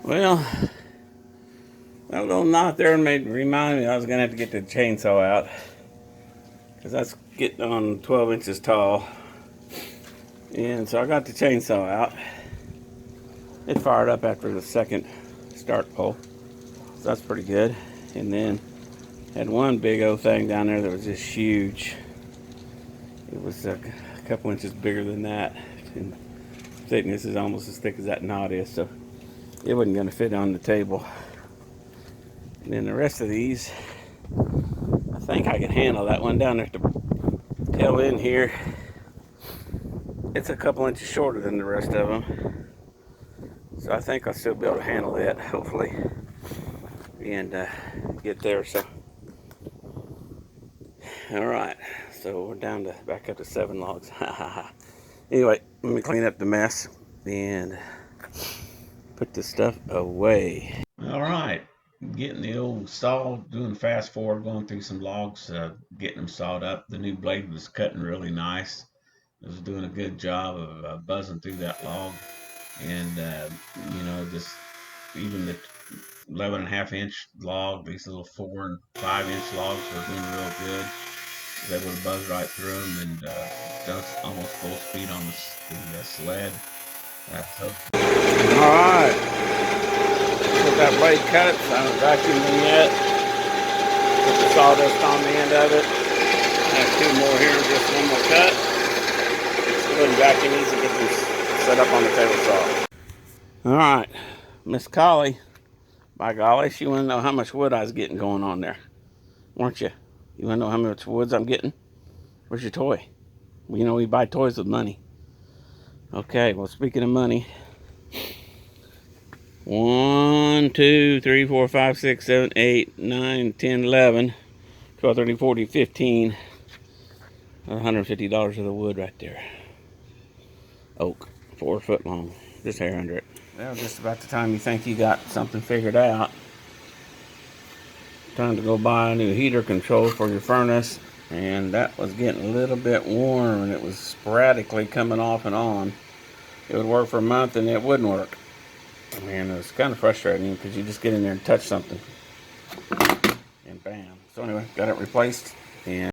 Well, that little knot there remind me I was going to have to get the chainsaw out. Because that's getting on 12 inches tall. And so I got the chainsaw out. It fired up after the second start pull. So that's pretty good. And then had one big old thing down there that was just huge. It was a couple inches bigger than that. And thickness is almost as thick as that knot is. So it wasn't going to fit on the table. And then the rest of these, I think I can handle. That one down there at the tail end here, it's a couple inches shorter than the rest of them. So I think I'll still be able to handle that, hopefully, and get there. So, all right, so we're down to back up to 7 logs. Anyway, let me clean up the mess and put this stuff away. All right, getting the old saw, doing fast forward, going through some logs, getting them sawed up. The new blade was cutting really nice. It was doing a good job of buzzing through that log, and you know, just even the 11.5-inch log, these little 4 and 5-inch logs were doing real good. I was able to buzz right through them and just almost full speed on the sled. That's okay. All right, with that blade cut, so I haven't vacuumed them yet. Put the sawdust on the end of it. I have 2 more here, just one more cut. Go ahead and vacuum these and get them set up on the table saw. All right, Miss Collie, by golly, she wanted to know how much wood I was getting going on there, weren't you? You want to know how much woods I'm getting? Where's your toy? Well, you know, we buy toys with money. Okay, well, speaking of money, 1, 2, 3, 4, 5, 6, 7, 8, 9, 10, 11, 12, 13, 14, 15, $150 of the wood right there. Oak, 4 foot long, just hair under it. Well, just about the time you think you got something figured out, time to go buy a new heater control for your furnace. And that was getting a little bit warm, and it was sporadically coming off and on. It would work for a month and it wouldn't work. And it was kind of frustrating because you just get in there and touch something and bam. So anyway, got it replaced. And